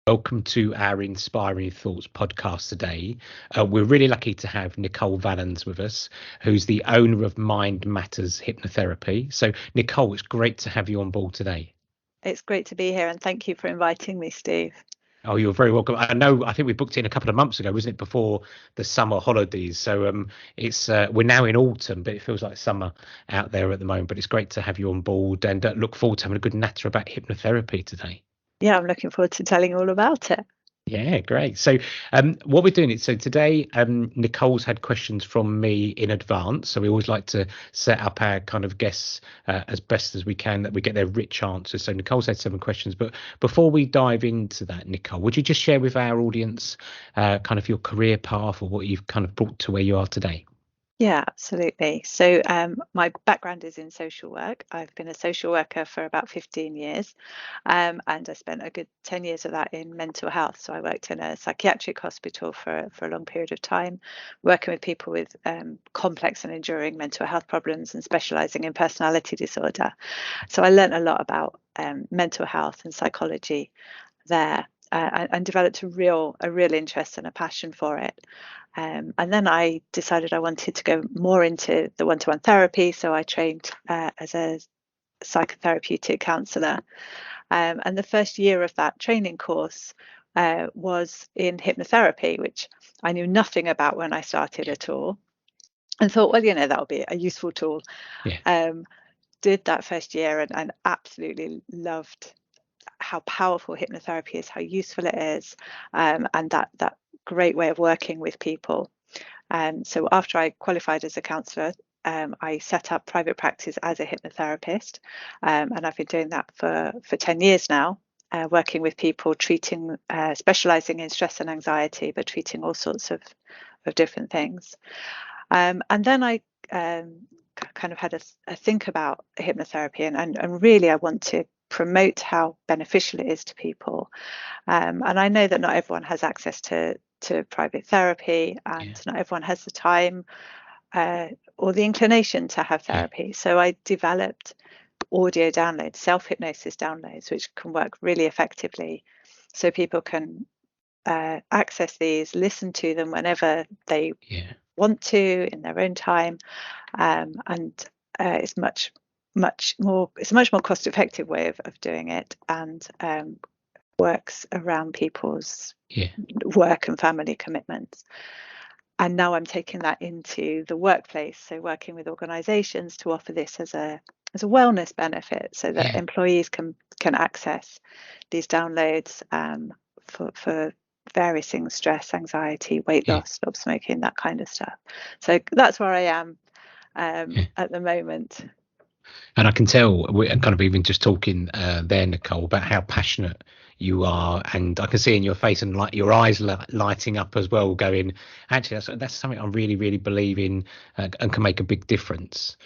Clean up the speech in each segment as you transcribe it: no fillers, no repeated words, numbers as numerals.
Welcome to our Inspiring Thoughts podcast today. We're really lucky to have Nicole Valens with us, who's the owner of Mind Matters Hypnotherapy. So, Nicole, it's great to have you on board today. It's great to be here, and thank you for inviting me, Steve. Oh, you're very welcome. I think we booked in a couple of months ago, wasn't it, before the summer holidays? So it's we're now in autumn, but it feels like summer out there at the moment. But it's great to have you on board, and look forward to having a good natter about hypnotherapy today. Yeah, I'm looking forward to telling you all about it. Yeah, great. So what we're doing is, so today Nicole's had questions from me in advance. So we always like to set up our kind of guests as best as we can, that we get their rich answers. So Nicole's had 7 questions. But before we dive into that, Nicole, would you just share with our audience kind of your career path or what you've kind of brought to where you are today? Yeah, absolutely. So my background is in social work. I've been a social worker for about 15 years, and I spent a good 10 years of that in mental health. So I worked in a psychiatric hospital for a long period of time, working with people with complex and enduring mental health problems and specialising in personality disorder. So I learned a lot about mental health and psychology there. And developed a real interest and a passion for it. And then I decided I wanted to go more into the one-to-one therapy. So I trained as a psychotherapeutic counsellor. And the first year of that training course was in hypnotherapy, which I knew nothing about when I started at all. And thought, well, that'll be a useful tool. Yeah. Did that first year and absolutely loved how powerful hypnotherapy is, how useful it is, and that great way of working with people. So after I qualified as a counsellor, I set up private practice as a hypnotherapist, and I've been doing that for 10 years now, working with people, specialising in stress and anxiety, but treating all sorts of different things. And then I kind of had a think about hypnotherapy, and really I want to promote how beneficial it is to people. And I know that not everyone has access to private therapy, and not everyone has the time or the inclination to have therapy. So I developed audio downloads, self-hypnosis downloads, which can work really effectively. So people can access these, listen to them whenever they want to in their own time. And it's it's a much more cost-effective way of doing it, and works around people's work and family commitments. And now I'm taking that into the workplace, so working with organisations to offer this as a wellness benefit, so that employees can access these downloads for various things: stress, anxiety, weight loss, stop smoking, that kind of stuff. So that's where I am at the moment. And I can tell, we're kind of even just talking there, Nicole, about how passionate you are, and I can see in your face and like your eyes lighting up as well, going, actually that's something I really believe in, and can make a big difference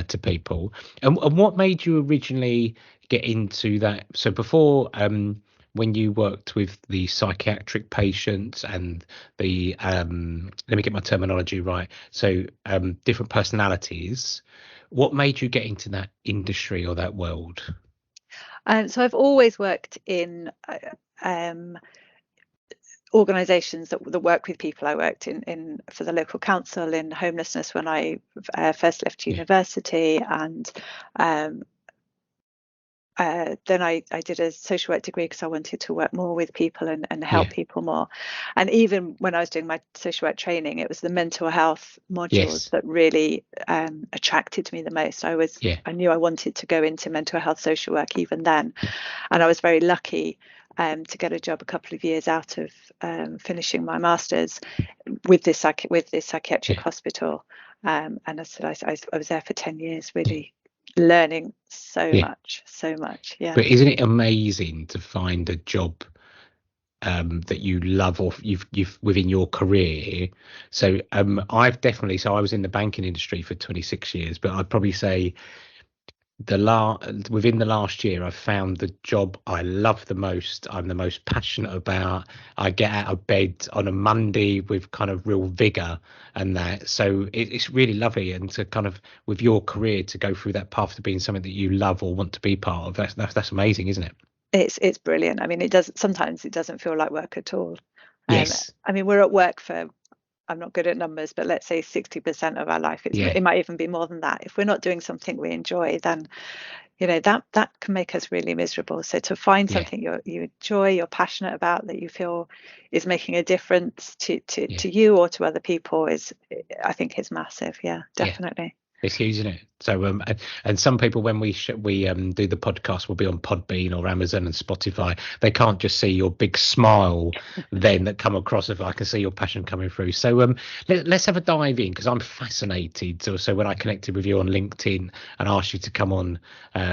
to people. And what made you originally get into that? So before, when you worked with the psychiatric patients and the let me get my terminology right, so different personalities, what made you get into that industry or that world? So I've always worked in organisations that work with people. I worked in for the local council in homelessness when I first left university, and then I did a social work degree because I wanted to work more with people and help people more. And even when I was doing my social work training, it was the mental health modules that really attracted me the most. I knew I wanted to go into mental health social work even then, and I was very lucky to get a job a couple of years out of finishing my master's with this psychiatric hospital. And as I said, I was there for 10 years, really learning so much. But isn't it amazing to find a job that you love, or you've within your career? So I've definitely, so I was in the banking industry for 26 years, but I'd probably say within the last year, I've found the job I love the most, I'm the most passionate about. I get out of bed on a Monday with kind of real vigor and that. So it's really lovely, and to kind of, with your career, to go through that path to being something that you love or want to be part of, that's amazing, isn't it? It's brilliant. I mean, sometimes it doesn't feel like work at all. Yes. I mean, we're at work for, I'm not good at numbers, but let's say 60% of our life. Yeah. It might even be more than that. If we're not doing something we enjoy, then that can make us really miserable. So to find Yeah. something you enjoy, you're passionate about, that you feel is making a difference to Yeah. you or to other people, I think is massive. Yeah, Yeah. definitely. It's huge, isn't it? So and some people, when we do the podcast, will be on Podbean or Amazon and Spotify. They can't just see your big smile then that come across. If I can see your passion coming through. So let's have a dive in, because I'm fascinated. So when I connected with you on LinkedIn and asked you to come on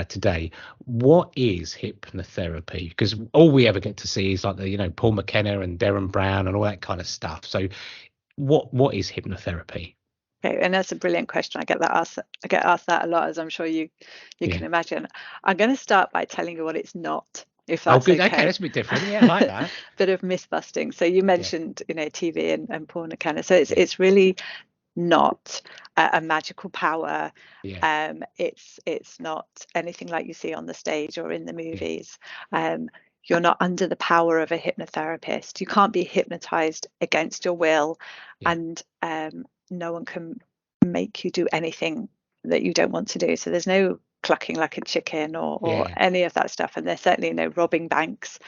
today, what is hypnotherapy? Because all we ever get to see is like the Paul McKenna and Derren Brown and all that kind of stuff. So what is hypnotherapy? Okay, and that's a brilliant question. I get asked that a lot, as I'm sure you Yeah. can imagine. I'm going to start by telling you what it's not, if Oh, that's good. Okay, okay. that's a bit different. Yeah, I like that. Bit of myth busting. So you Yeah, mentioned, TV and Paul McKenna. So yeah, it's really not a magical power. yeah, It's not anything like you see on the stage or in the yeah, movies. You're not under the power of a hypnotherapist. You can't be hypnotized against your will, yeah, and no one can make you do anything that you don't want to do. So there's no clucking like a chicken or yeah. any of that stuff, and there's certainly no robbing banks.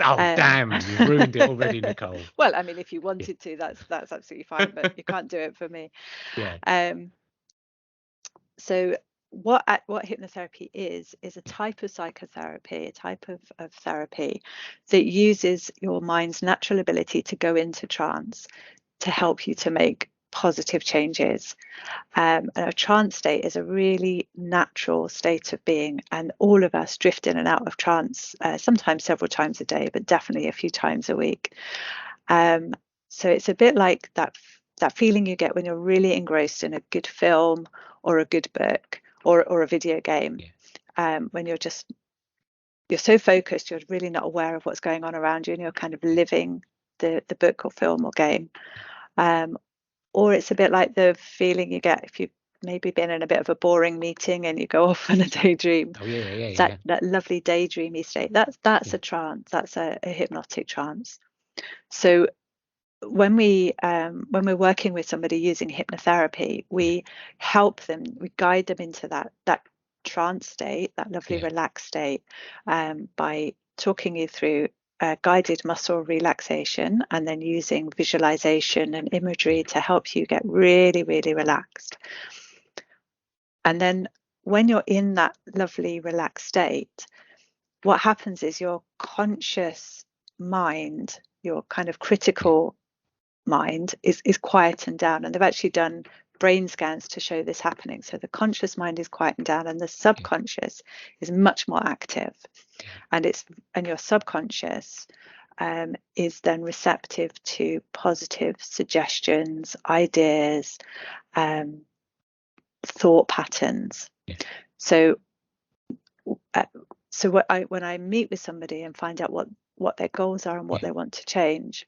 Oh, Um, damn! You've ruined it already, Nicole. well, I mean, if you Yeah, wanted to, that's absolutely fine, but you can't do it for me. yeah, Um, so what hypnotherapy is a type of psychotherapy, a type of therapy that uses your mind's natural ability to go into trance to help you to make positive changes. And a trance state is a really natural state of being, and all of us drift in and out of trance, sometimes several times a day, but definitely a few times a week. Um, so it's a bit like that feeling you get when you're really engrossed in a good film or a good book or a video game. yeah, When you're so focused, you're really not aware of what's going on around you, and you're kind of living the book or film or game. Um, or it's a bit like the feeling you get if you've maybe been in a bit of a boring meeting and you go off on a daydream. oh, yeah, yeah, That yeah, that lovely daydreamy state. That's yeah, a trance. That's a hypnotic trance. So when we're working with somebody using hypnotherapy, yeah, we help them, we guide them into that trance state, that lovely yeah, relaxed state, by talking you through guided muscle relaxation, and then using visualization and yeah, imagery to help you get really, really relaxed. And then when you're in that lovely relaxed state, what happens is your conscious mind, your kind of yeah, critical mind is quietened down, and they've actually done brain scans to show this happening. So the conscious mind is quietened down and the yeah, subconscious is much more active, yeah, and your subconscious is then receptive to positive suggestions, ideas, um, thought patterns. yeah, So uh, when I meet with somebody and find out what their goals are and what yeah, they want to change,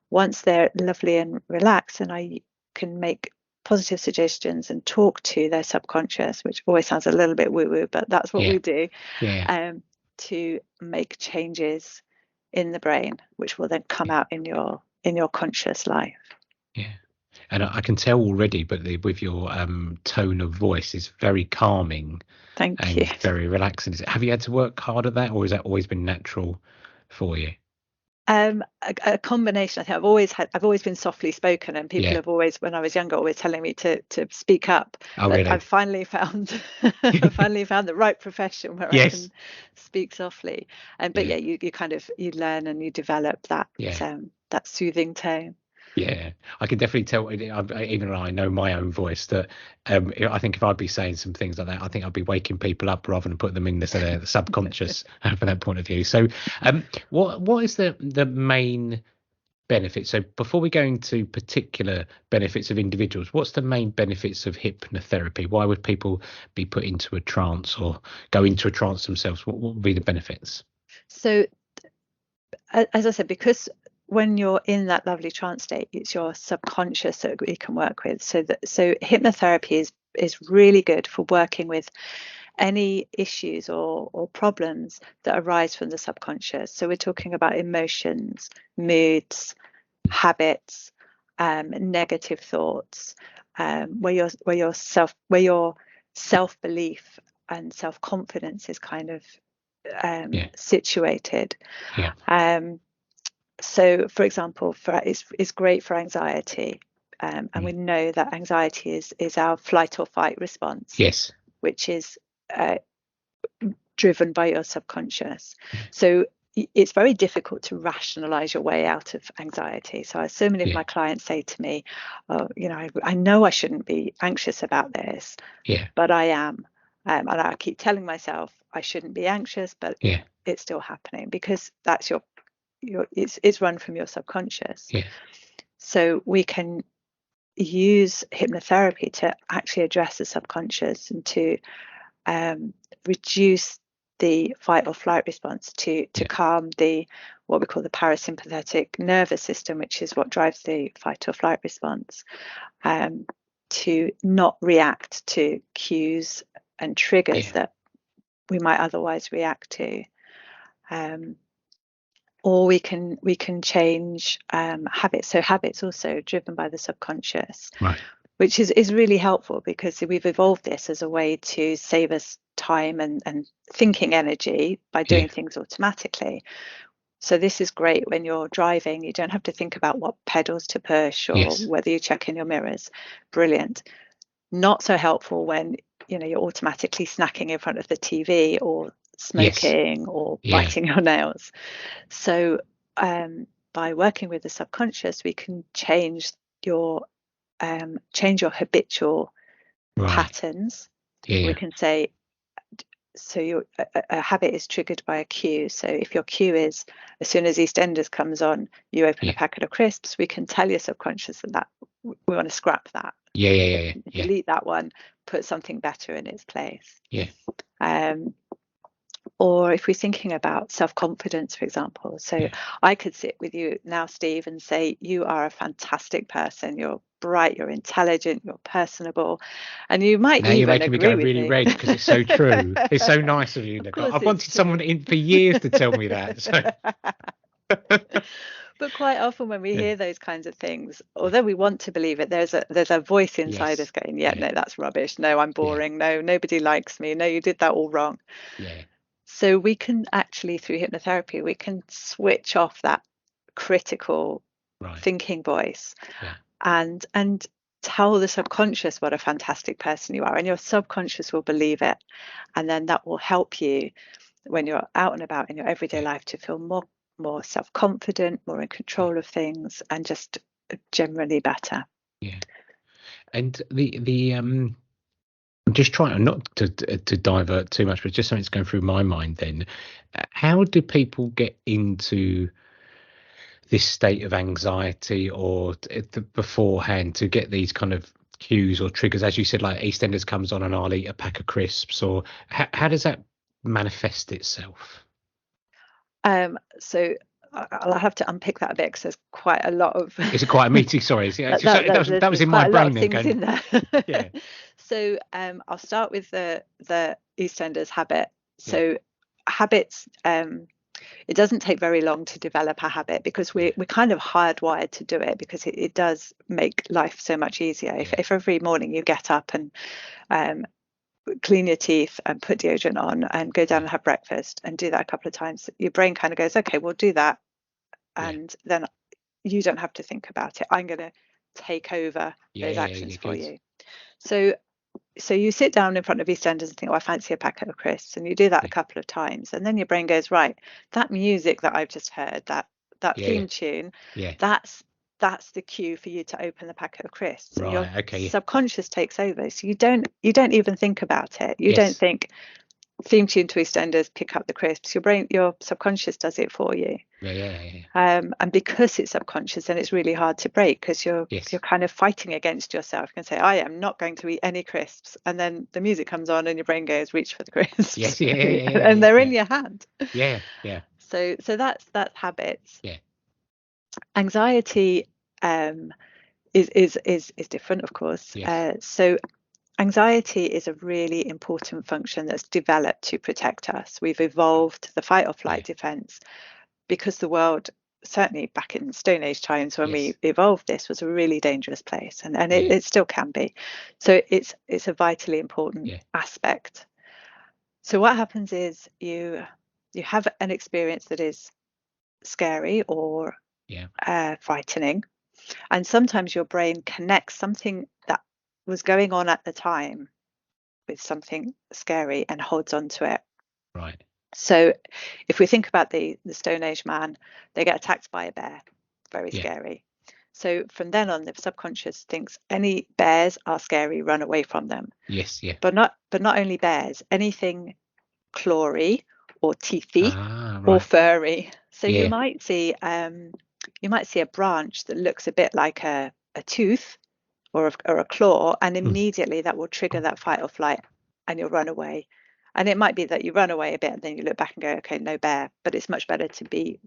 once they're lovely and relaxed, and I can make positive suggestions and talk to their subconscious, which always sounds a little bit woo-woo, but that's what yeah, we do, yeah, to make changes in the brain, which will then come yeah, out in your conscious life. yeah. And I can tell already, but with your tone of voice is very calming Thank you. and very relaxing. Have you had to work hard at that, or has that always been natural for you? A combination. I think I've always been softly spoken, and people Yeah. have always, when I was younger, always telling me to speak up. Oh, But I've really? finally found I finally found the right profession where I Yes. can speak softly. But Yeah. yeah, you kind of you learn and you develop Yeah. that soothing tone. Yeah, I can definitely tell. Even I know my own voice that I think if I'd be saying some things like that, I think I'd be waking people up rather than putting them in the subconscious from that point of view. So, what is the main benefit? So, before we go into particular benefits of individuals, what's the main benefits of hypnotherapy? Why would people be put into a trance or go into a trance themselves? What would be the benefits? So as I said, because when you're in that lovely trance state, it's your subconscious that we can work with. So hypnotherapy is really good for working with any issues or problems that arise from the subconscious. So we're talking about emotions, moods, habits, negative thoughts, where your self-belief and self-confidence is kind of situated. So, for example, it's great for anxiety, and we know that anxiety is our flight or fight response. Yes. Which is driven by your subconscious. So it's very difficult to rationalize your way out of anxiety. So many of my clients say to me, oh, I know I shouldn't be anxious about this, but I am. And I keep telling myself I shouldn't be anxious, but it's still happening, because that's it's run from your subconscious. So we can use hypnotherapy to actually address the subconscious and to reduce the fight or flight response, to calm what we call the parasympathetic nervous system, which is what drives the fight or flight response, to not react to cues and triggers that we might otherwise react to. Or we can change habits. So habits also driven by the subconscious, which is really helpful, because we've evolved this as a way to save us time and thinking energy by doing things automatically. So this is great when you're driving. You don't have to think about what pedals to push or whether you check in your mirrors. Brilliant. Not so helpful when you're automatically snacking in front of the TV, or smoking, or biting your nails. So by working with the subconscious, we can change your habitual patterns. We can say, so a habit is triggered by a cue. So if your cue is, as soon as EastEnders comes on, you open a packet of crisps, we can tell your subconscious that we want to scrap that. Delete that one, put something better in its place. Or if we're thinking about self-confidence, for example, so I could sit with you now, Steve, and say, you are a fantastic person. You're bright, you're intelligent, you're personable. And you might now even you're making me agree go with really me. red, because it's so true. It's so nice of you, Nicole. I've wanted someone for years to tell me that. So. But quite often when we hear those kinds of things, although we want to believe it, there's a voice inside us going, no, that's rubbish. No, I'm boring. No, nobody likes me. No, you did that all wrong. So we can actually, through hypnotherapy, we can switch off that critical thinking voice and tell the subconscious what a fantastic person you are, and your subconscious will believe it. And then that will help you when you're out and about in your everyday life to feel more self-confident, more in control of things, and just generally better. And I'm just trying not to divert too much, but just something that's going through my mind then. How do people get into this state of anxiety, or beforehand, to get these kind of cues or triggers? As you said, like EastEnders comes on and I'll eat a pack of crisps, or how does that manifest itself? So I'll have to unpick that a bit, because there's quite a lot of. Is it quite a meaty? Sorry, that was in my brain then. Going, in there. So I'll start with the EastEnders habit. So habits, it doesn't take very long to develop a habit, because we're kind of hardwired to do it, because it does make life so much easier. If every morning you get up and clean your teeth and put deodorant on and go down and have breakfast and do that a couple of times, your brain kind of goes, okay, we'll do that, and then you don't have to think about it. I'm going to take over those actions for you. So you sit down in front of EastEnders and think, I fancy a packet of crisps, and you do that a couple of times, and then your brain goes, right, that music that I've just heard, that theme tune, that's the cue for you to open the packet of crisps. And your subconscious takes over. So you don't even think about it. You don't think theme tune to EastEnders, pick up the crisps. Your subconscious does it for you. And because it's subconscious, then it's really hard to break, because you're kind of fighting against yourself. You can say, I am not going to eat any crisps, and then the music comes on and your brain goes, reach for the crisps. And they're in your hand. So that's habits. Anxiety is different, of course. So Anxiety is a really important function that's developed to protect us. We've evolved the fight or flight defense because the world, certainly back in Stone Age times when we evolved this, was a really dangerous place, and it still can be. So it's a vitally important aspect. So what happens is you have an experience that is scary or frightening, and sometimes your brain connects something that was going on at the time with something scary and holds on to it. Right. So if we think about the Stone Age man, they get attacked by a bear, very scary. So from then on, the subconscious thinks any bears are scary, run away from them. Yes, yeah. But not only bears, anything clawy or teethy or furry. So you might see a branch that looks a bit like a tooth or a claw, and immediately that will trigger that fight or flight, and you'll run away. And it might be that you run away a bit and then you look back and go, okay, no bear, but it's much better to be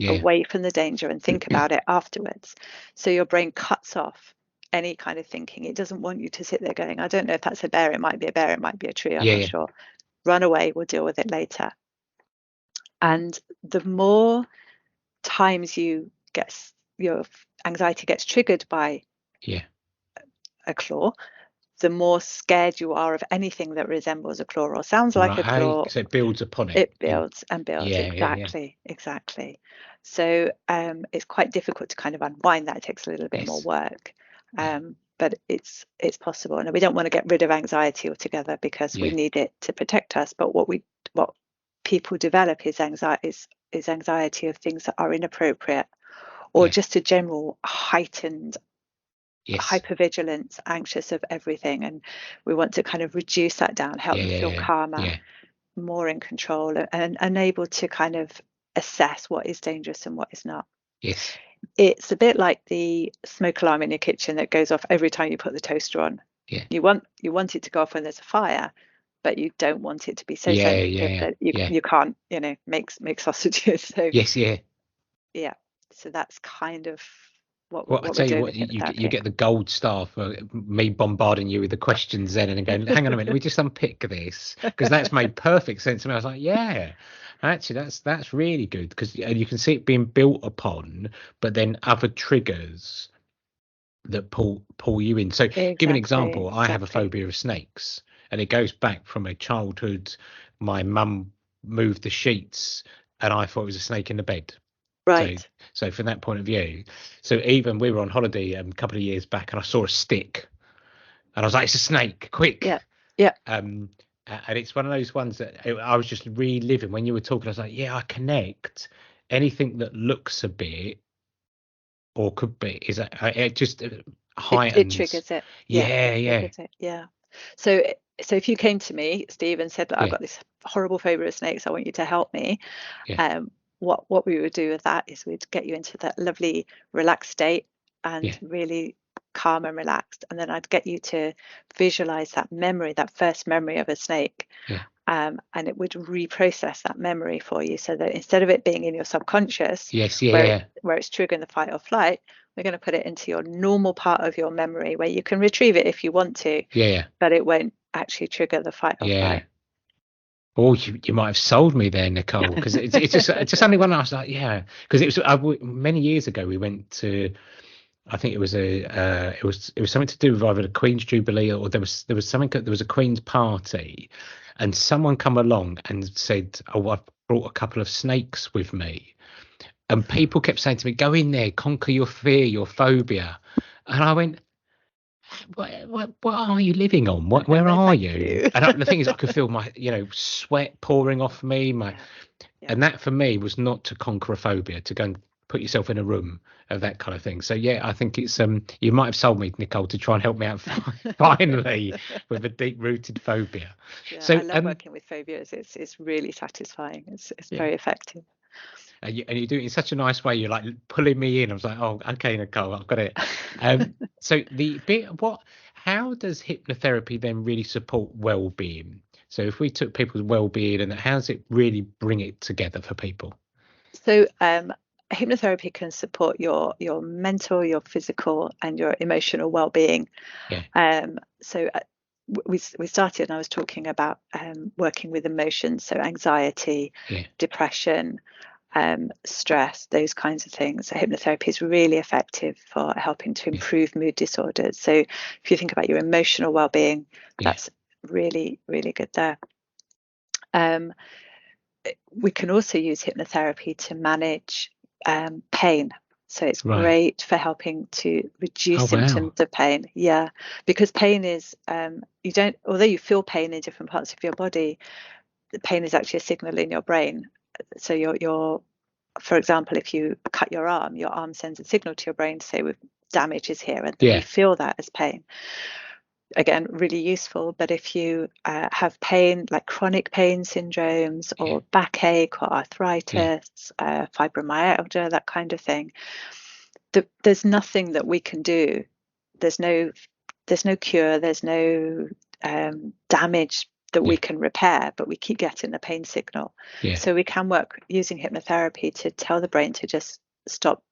away from the danger and think about it afterwards. So your brain cuts off any kind of thinking. It doesn't want you to sit there going, I don't know if that's a bear, it might be a bear, it might be a tree, I'm not sure. Run away, we'll deal with it later. And the more times your anxiety gets triggered by a claw, the more scared you are of anything that resembles a claw or sounds like a claw. So it builds upon it. It builds and builds. Exactly. So it's quite difficult to kind of unwind that. It takes a little bit more work. But it's possible. And we don't want to get rid of anxiety altogether because we need it to protect us. But what people develop is anxiety of things that are inappropriate, or just a general heightened hypervigilance, anxious of everything, and we want to kind of reduce that down, help them feel calmer, more in control, and able to kind of assess what is dangerous and what is not. It's a bit like the smoke alarm in your kitchen that goes off every time you put the toaster on. You want it to go off when there's a fire, but you don't want it to be so sensitive that you can't make sausages. So so that's kind of what I tell you what, you get the gold star for me bombarding you with the questions then and going, hang on a minute, let me just unpick this, because that's made perfect sense to me. I was like, actually that's really good, because you can see it being built upon, but then other triggers that pull you in. So give an example. I have a phobia of snakes, and it goes back from a childhood. My mum moved the sheets and I thought it was a snake in the bed. Right. So from that point of view, so even we were on holiday a couple of years back and I saw a stick and I was like, it's a snake, quick. And it's one of those ones that I was just reliving when you were talking. I was like, I connect anything that looks a bit or could be, is that it just heightens. It triggers it. Triggers it. So if you came to me, Steve, and said, I've got this horrible phobia of snakes, I want you to help me. What we would do with that is we'd get you into that lovely relaxed state and really calm and relaxed, and then I'd get you to visualize that memory, that first memory of a snake, and it would reprocess that memory for you, so that instead of it being in your subconscious where it's triggering the fight or flight, we're going to put it into your normal part of your memory where you can retrieve it if you want to, but it won't actually trigger the fight or flight. Oh, you might have sold me there, Nicole, because it's just only when I was like, because it was many years ago. We went to, I think it was it was something to do with either the Queen's Jubilee or there was something. There was a Queen's party, and someone come along and said, "Oh, I've brought a couple of snakes with me," and people kept saying to me, "Go in there, conquer your fear, your phobia," and I went, what are you living on? Where are you? And the thing is, I could feel my sweat pouring off me. And that for me was not to conquer a phobia, to go and put yourself in a room of that kind of thing. So I think it's you might have sold me, Nicole, to try and help me out finally with a deep rooted phobia. So I love working with phobias. It's really satisfying. It's very effective. And you do it in such a nice way. You're like pulling me in. I was like, oh, okay, Nicole, I've got it. So how does hypnotherapy then really support well-being? So if we took people's well-being, and how does it really bring it together for people? So hypnotherapy can support your mental, your physical, and your emotional well-being. So we started, and I was talking about working with emotions, so anxiety, depression, stress, those kinds of things. So hypnotherapy is really effective for helping to improve mood disorders. So if you think about your emotional well-being, that's really, really good there. We can also use hypnotherapy to manage pain. So it's great for helping to reduce symptoms of pain. Yeah, because pain is, although you feel pain in different parts of your body, the pain is actually a signal in your brain. So your for example, if you cut your arm sends a signal to your brain to say damage is here, and we feel that as pain. Again, really useful. But if you have pain, like chronic pain syndromes or backache or arthritis, fibromyalgia, that kind of thing, there's nothing that we can do. There's no cure. There's no damage that we can repair, but we keep getting the pain signal. So we can work using hypnotherapy to tell the brain to just stop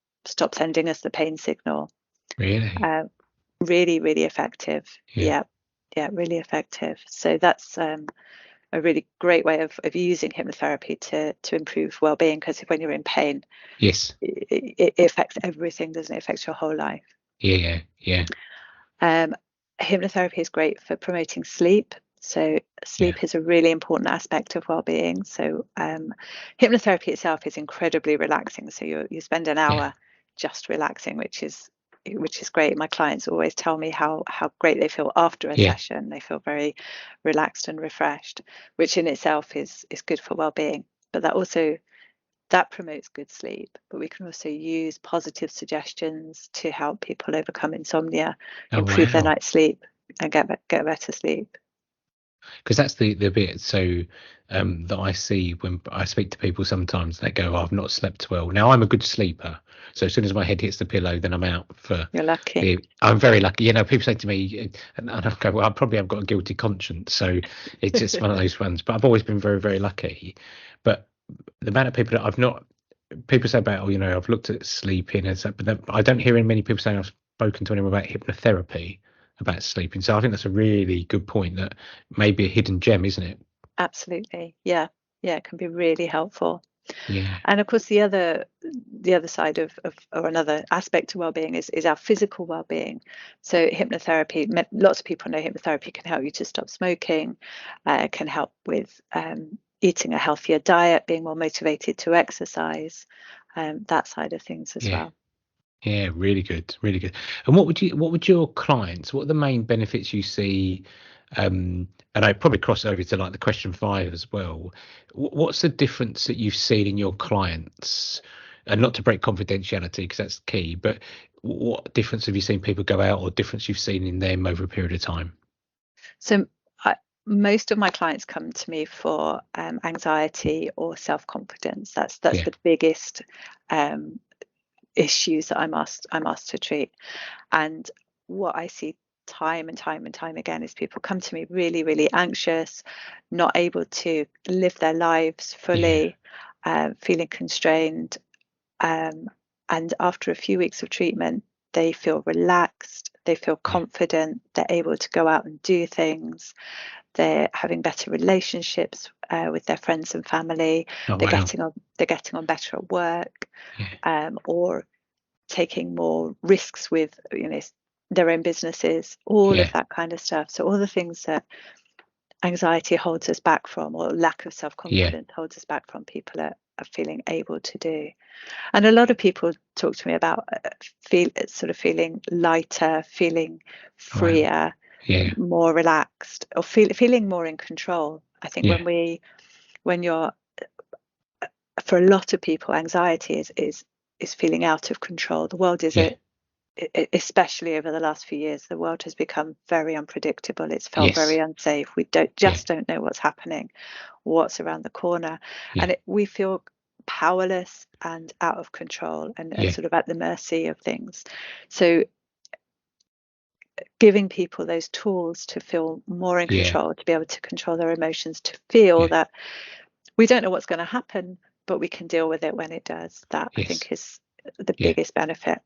sending us the pain signal. Really, really effective. Yeah, really effective. So that's a really great way of using hypnotherapy to improve well-being, because when you're in pain, it affects everything, doesn't it? It affects your whole life. Hypnotherapy is great for promoting sleep. So sleep is a really important aspect of well-being. So hypnotherapy itself is incredibly relaxing. So you spend an hour just relaxing, which is great. My clients always tell me how great they feel after a session. They feel very relaxed and refreshed, which in itself is good for well-being. But that promotes good sleep. But we can also use positive suggestions to help people overcome insomnia, improve their night's sleep, and get better sleep. Because that's the bit that I see when I speak to people. Sometimes they go, I've not slept well. Now, I'm a good sleeper, so as soon as my head hits the pillow, then I'm out for. You're lucky. I'm very lucky. People say to me, and I go, well, I probably have got a guilty conscience, so it's just one of those ones. But I've always been very, very lucky. But the amount of people that I've not, people say about, I've looked at sleeping and stuff, but I don't hear many people saying I've spoken to anyone about hypnotherapy about sleeping. So I think that's a really good point, that may be a hidden gem, isn't it? Absolutely. Yeah, it can be really helpful. Yeah. And of course, the other side of or another aspect of well-being is our physical well-being. So hypnotherapy, lots of people know hypnotherapy can help you to stop smoking, can help with eating a healthier diet, being more motivated to exercise, that side of things as well. Yeah, really good, really good. And what would your clients, what are the main benefits you see? And I probably cross over to like the question 5 as well. What's the difference that you've seen in your clients? And not to break confidentiality, because that's key, but what difference have you seen people go out, or difference you've seen in them over a period of time? So most of my clients come to me for anxiety or self-confidence. That's the biggest issues that I'm asked to treat. And what I see time and time again is people come to me really, really anxious, not able to live their lives fully, feeling constrained. And after a few weeks of treatment, they feel relaxed, they feel confident, they're able to go out and do things, they're having better relationships with their friends and family, they're getting on better at work, or taking more risks with their own businesses, all of that kind of stuff. So all the things that anxiety holds us back from, or lack of self-confidence holds us back from, people are feeling able to do. And a lot of people talk to me about feeling lighter, feeling freer, more relaxed, or feeling more in control. I think when you're, for a lot of people, anxiety is feeling out of control. The world is especially over the last few years, the world has become very unpredictable. It's felt very unsafe. We don't know what's happening, what's around the corner, and we feel powerless and out of control, and sort of at the mercy of things. So giving people those tools to feel more in control, to be able to control their emotions, to feel that we don't know what's going to happen, but we can deal with it when it does, that I think is the biggest benefit.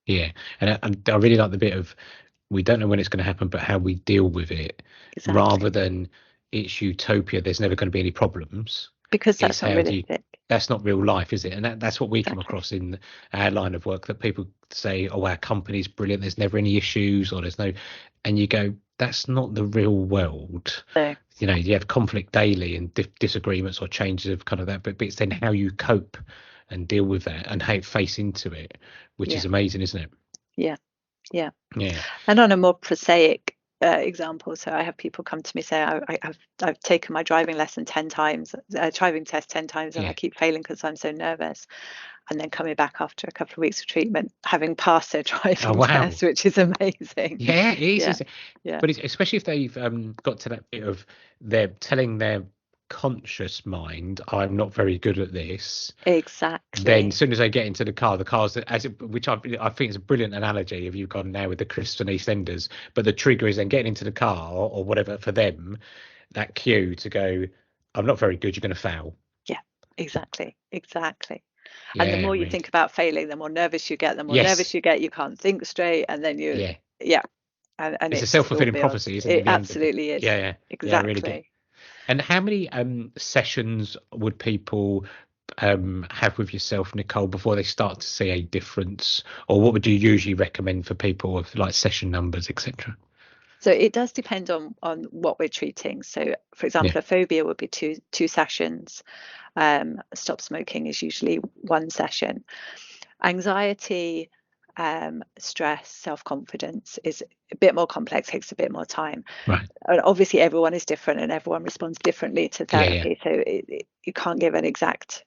And I really like the bit of we don't know when it's going to happen, but how we deal with it, rather Exactly. than it's utopia, there's never going to be any problems. Because It's that's not how do you, realistic. that's not real life, is it? And that's what we come Exactly. across in our line of work, that people say, oh, our company's brilliant, there's never any issues, or there's no, and you go, that's not the real world. So You know, you have conflict daily and disagreements or changes of kind of that, but it's then how you cope and deal with that and how you face into it, which yeah, is amazing, isn't it? yeah, yeah. Yeah, And on a more prosaic example, so I have people come to me say, I've taken my driving lesson 10 times, driving test 10 times, and I yeah. keep failing because I'm so nervous. And then coming back after a couple of weeks of treatment, having passed their Oh, driving wow. test, which is amazing. Yeah, it is, Yeah, isn't it? yeah, But it's, especially if they've got to that bit of they're telling their conscious mind, I'm not very good at this. Then as exactly. soon as they get into the car's as it, which I think is a brilliant analogy if you've gone now with the Kristen EastEnders, but the trigger is then getting into the car or whatever for them, that cue to go, I'm not very good, you're going to fail. Yeah, exactly, exactly. And the Yeah, more you really. think about failing, the more nervous you get. The more nervous Yes. you get, you can't think straight, and then Yeah. yeah, and It's a it just all self-fulfilling builds. prophecy, isn't it, It at the end of it? absolutely is. Yeah, yeah. Yeah, I really get. Exactly. And how many sessions would people have with yourself, Nicole, before they start to see a difference? Or what would you usually recommend for people with like session numbers, etc.? So it does depend on what we're treating. So, for Yeah, example, a phobia would be two sessions. Stop smoking is usually one session. Anxiety, stress, self-confidence is a bit more complex, takes a bit more time. right. And obviously, everyone is different and everyone responds differently to Yeah, yeah, therapy. So you can't give an exact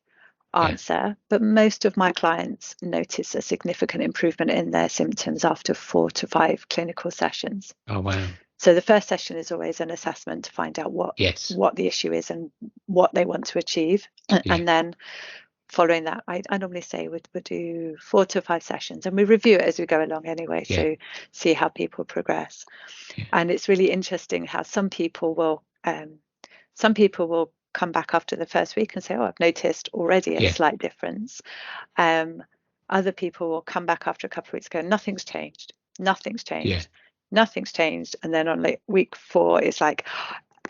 yeah. answer. But most of my clients notice a significant improvement in their symptoms after 4 to 5 clinical sessions. Oh, wow. So the first session is always an assessment to find out Yes. what the issue is and what they want to achieve. Yeah, And then following that, I normally say we'd do 4 to 5 sessions, and we review it as we go along anyway. yeah, So see how people progress. yeah, And it's really interesting how some people will come back after the first week and say, oh, I've noticed already a yeah, slight difference. Um, Other people will come back after a couple of weeks and go, nothing's changed, nothing's yeah. changed, nothing's changed. And then on like week 4, it's like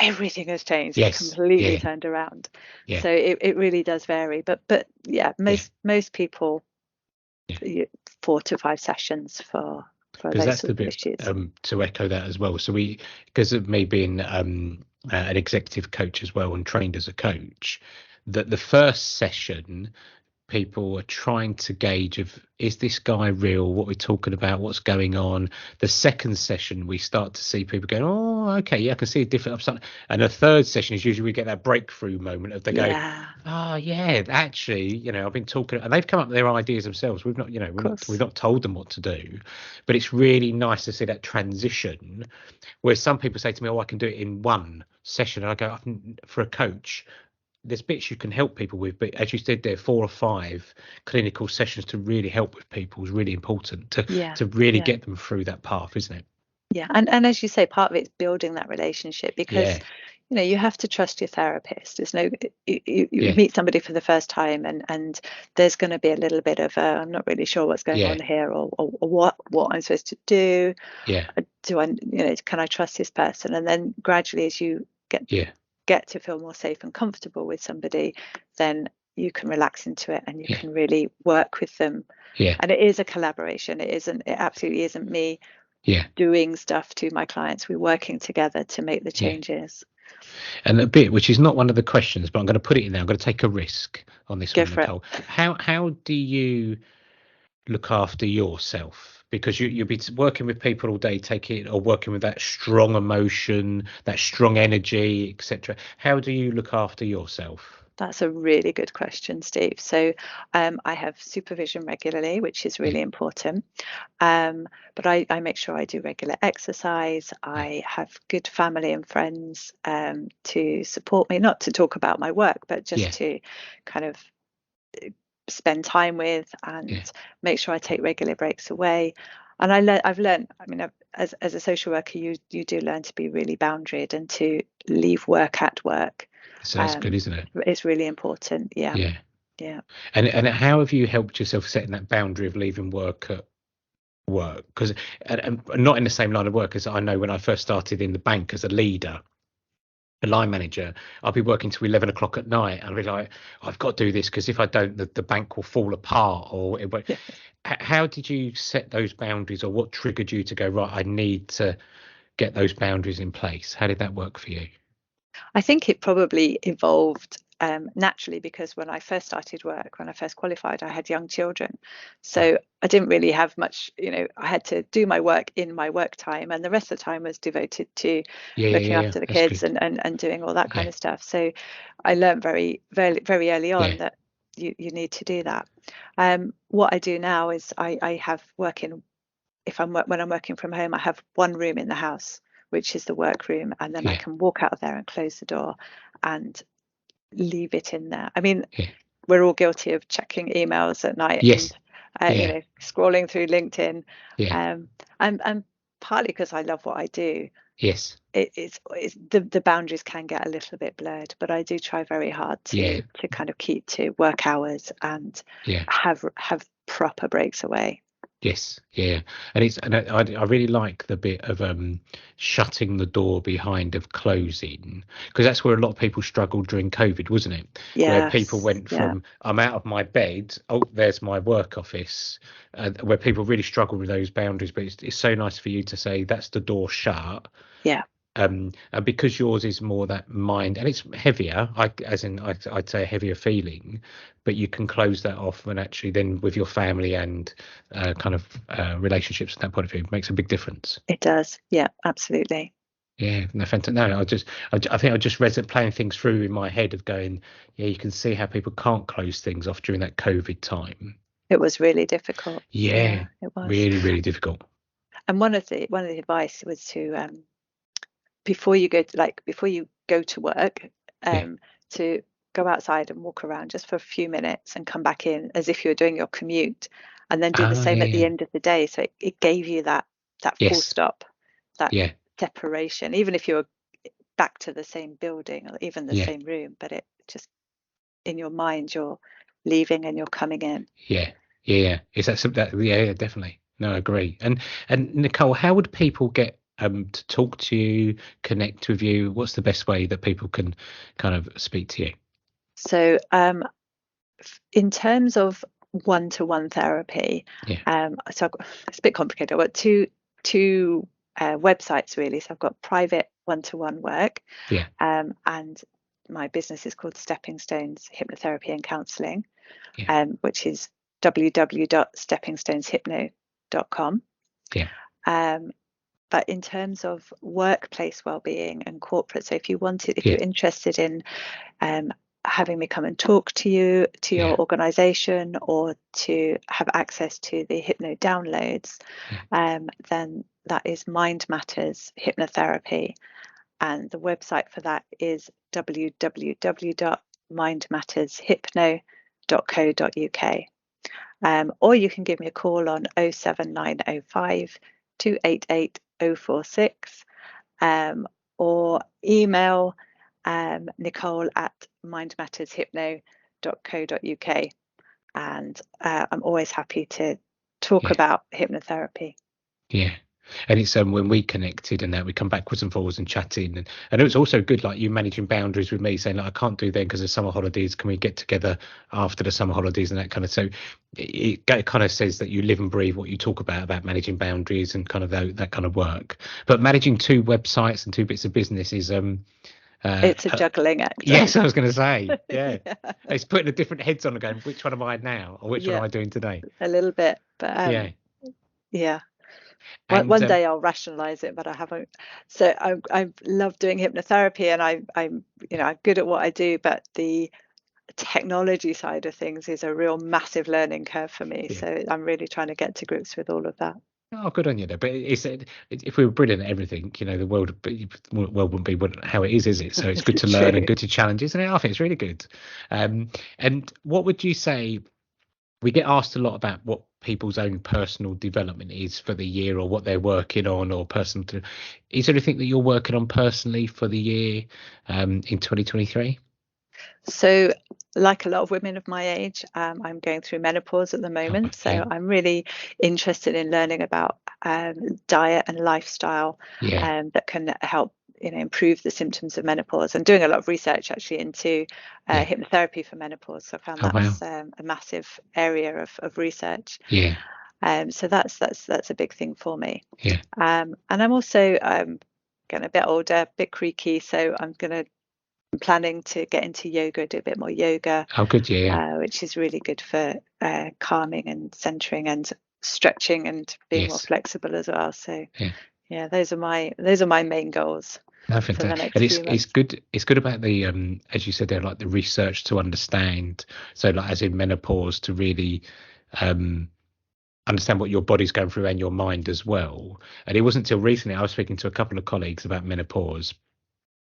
everything has changed. It's Yes. completely Yeah, turned around. yeah, So it really does vary. But yeah, yeah, most people yeah. 4 to 5 sessions for Because those that's the sorts of bit issues. to echo that as well. So we, because of me being an executive coach as well and trained as a coach, that the first session people are trying to gauge of, is this guy real, what we're talking about, what's going on. The second session we start to see people going, oh, okay, yeah, I can see a different upside. And the third session is usually we get that breakthrough moment of they go, Yeah, oh yeah, actually, you know, I've been talking, and they've come up with their ideas themselves. We've not, you know, of we've course. not told them what to do, but it's really nice to see that transition where some people say to me, oh, I can do it in one session. And I go, for a coach, there's bits you can help people with, but as you said, there 4 or 5 clinical sessions to really help with people is really important Yeah, to really yeah. get them through that path, isn't it? Yeah, and as you say, part of it's building that relationship because Yeah, you have to trust your therapist. There's no you yeah, meet somebody for the first time and there's going to be a little bit of I'm not really sure what's going yeah, on here or what I'm supposed to do. yeah, Do I can I trust this person? And then gradually as you yeah, get to feel more safe and comfortable with somebody, then you can relax into it and you yeah, can really work with them. yeah, And it is a collaboration. It absolutely isn't me yeah, doing stuff to my clients. We're working together to make the yeah. changes. And a bit, which is not one of the questions, but I'm going to put it in there. I'm going to take a risk on this Go one, for it. Nicole. How do you look after yourself? Because you'll be working with people all day, taking or working with that strong emotion, that strong energy, etc. How do you look after yourself? That's a really good question, Steve. So I have supervision regularly, which is Yeah, really important. But I make sure I do regular exercise. yeah, I have good family and friends to support me, not to talk about my work, but just yeah, to kind of spend time with and yeah, make sure I take regular breaks away. And I've learned, I mean, as a social worker, you do learn to be really boundaried and to leave work at work. so that's good, isn't it? It's really important. Yeah, Yeah. yeah. And how have you helped yourself setting that boundary of leaving work at work? Because and not in the same line of work as I know when I first started in the bank as a leader, a line manager, I'll be working till 11 o'clock at night. I'll be like, I've got to do this because if I don't, the bank will fall apart. Or it won't. Yeah. How did you set those boundaries, or what triggered you to go, right, I need to get those boundaries in place? How did that work for you? I think it probably evolved naturally, because when I first started work, when I first qualified, I had young children. So I didn't really have much, I had to do my work in my work time, and the rest of the time was devoted to looking Yeah. after the That's kids good. and doing all that kind Yeah, of stuff. So I learned very, very, very early on yeah, that you need to do that. What I do now is I have working, when I'm working from home, I have one room in the house, which is the work room, and then I yeah, can walk out of there and close the door and leave it in there. I mean, yeah. we're all guilty of checking emails at night and Yes, yeah, scrolling through LinkedIn, yeah, um, and partly because I love what I do. yes, It's the boundaries can get a little bit blurred, but I do try very hard yeah, to kind of keep to work hours and yeah. have proper breaks away. Yes, yeah, and I really like the bit of shutting the door behind of closing, because that's where a lot of people struggled during COVID, wasn't it? Where people Yes, went yeah, from I'm out of my bed, oh there's my work office, where people really struggle with those boundaries. But it's so nice for you to say that's the door shut. yeah. And because yours is more that mind, and it's heavier, I'd say a heavier feeling, but you can close that off, and actually then with your family and kind of relationships from that point of view makes a big difference. It does. Yeah, absolutely. Yeah, no, fantastic. No, I think I just read it playing things through in my head of going, yeah, you can see how people can't close things off during that COVID time. It was really difficult. Yeah, Yeah, it was. really, really difficult. And one of the advice was to before you go to work, Yeah. to go outside and walk around just for a few minutes and come back in as if you were doing your commute, and then do the Ah, same yeah, at the yeah. end of the day. So it gave you that full Yes. stop, that Yeah. separation, even if you were back to the same building or even the Yeah. same room, but it just, in your mind, you're leaving and you're coming in. Yeah, yeah. Is that something that? Yeah, yeah, definitely. No, I agree. And Nicole, how would people get to talk to you, connect with you? What's the best way that people can kind of speak to you? So in terms of one-to-one therapy, Yeah, it's a bit complicated. I've got two websites really. So I've got private one-to-one work, yeah, and my business is called Stepping Stones Hypnotherapy and Counselling, yeah, which is www.steppingstoneshypno.com. yeah, Um, but in terms of workplace well-being and corporate, so if yeah, you're interested in um, having me come and talk to you, to yeah, your organization, or to have access to the hypno downloads, yeah, then that is Mind Matters Hypnotherapy. And the website for that is www.mindmattershypno.co.uk. Or you can give me a call on 07905 288 046, or email Nicole at mindmattershypno.co.uk. And I'm always happy to talk yeah. about hypnotherapy. Yeah. And it's when we connected and that we come backwards and forwards and chatting, and it was also good, like you managing boundaries with me saying like, I can't do then because of summer holidays, can we get together after the summer holidays and that kind of. So it kind of says that you live and breathe what you talk about managing boundaries and kind of that kind of work. But managing two websites and two bits of business is It's a juggling act. yes, I was going to say, yeah, Yeah, it's putting the different heads on and going, which one am I now, or which one yeah, am I doing today? a little bit, but Yeah. yeah. And One day I'll rationalize it, but I haven't. So I love doing hypnotherapy, and I'm I'm good at what I do, but the technology side of things is a real massive learning curve for me. yeah. So I'm really trying to get to grips with all of that. Oh, good on you, though. But if we were brilliant at everything, the world wouldn't be how it is it? So it's good to learn and True. good to challenge, isn't it? I think it's really good. And what would you say? We get asked a lot about what people's own personal development is for the year, or what they're working on, or personal. Is there anything that you're working on personally for the year in 2023? So like a lot of women of my age, I'm going through menopause at the moment, so Yeah, I'm really interested in learning about diet and lifestyle yeah, that can help improve the symptoms of menopause. I'm doing a lot of research actually into yeah. hypnotherapy for menopause, so I found Oh wow. that's a massive area of research. Yeah, So that's a big thing for me. yeah. And I'm also getting a bit older, a bit creaky, so I'm planning to get into yoga, do a bit more yoga, Oh good. Yeah, yeah. which is really good for calming and centering and stretching and being more Yes. flexible as well. So Yeah. yeah, those are my main goals No, for the fantastic. next And few it's months. good. It's good about the as you said there, like the research to understand. So like as in menopause to really um understand what your body's going through and your mind as well. And it wasn't until recently I was speaking to a couple of colleagues about menopause,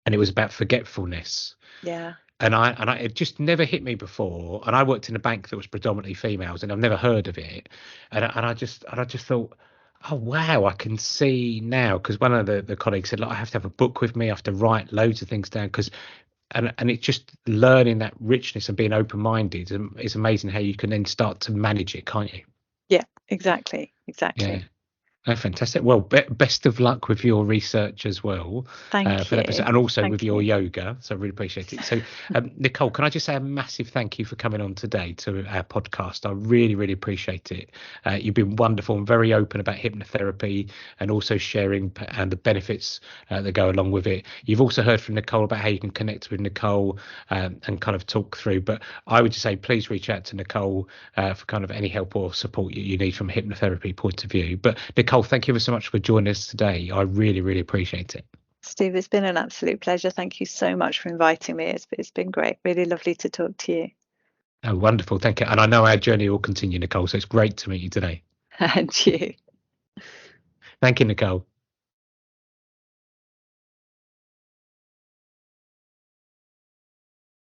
and it was about forgetfulness. Yeah, And I it just never hit me before. And I worked in a bank that was predominantly females, and I've never heard of it. And I just thought, oh wow, I can see now. Because one of the colleagues said, look, I have to have a book with me. I have to write loads of things down because. And it's just learning that richness and being open minded. It's amazing how you can then start to manage it, can't you? yeah, exactly, Yeah. exactly. Oh, fantastic. Well, best of luck with your research as well Thank for that, you, and also with thank your you. yoga. So I really appreciate it. So, Nicole, can I just say a massive thank you for coming on today to our podcast? I really, really appreciate it. You've been wonderful and very open about hypnotherapy and also sharing and the benefits that go along with it. You've also heard from Nicole about how you can connect with Nicole and kind of talk through. But I would just say, please reach out to Nicole for kind of any help or support you need from a hypnotherapy point of view. But Nicole, thank you so much for joining us today. I really, really appreciate it. Steve, it's been an absolute pleasure. Thank you so much for inviting me. It's been great. Really lovely to talk to you. Oh, wonderful. Thank you. And I know our journey will continue, Nicole. So it's great to meet you today. And you. Thank you, Nicole.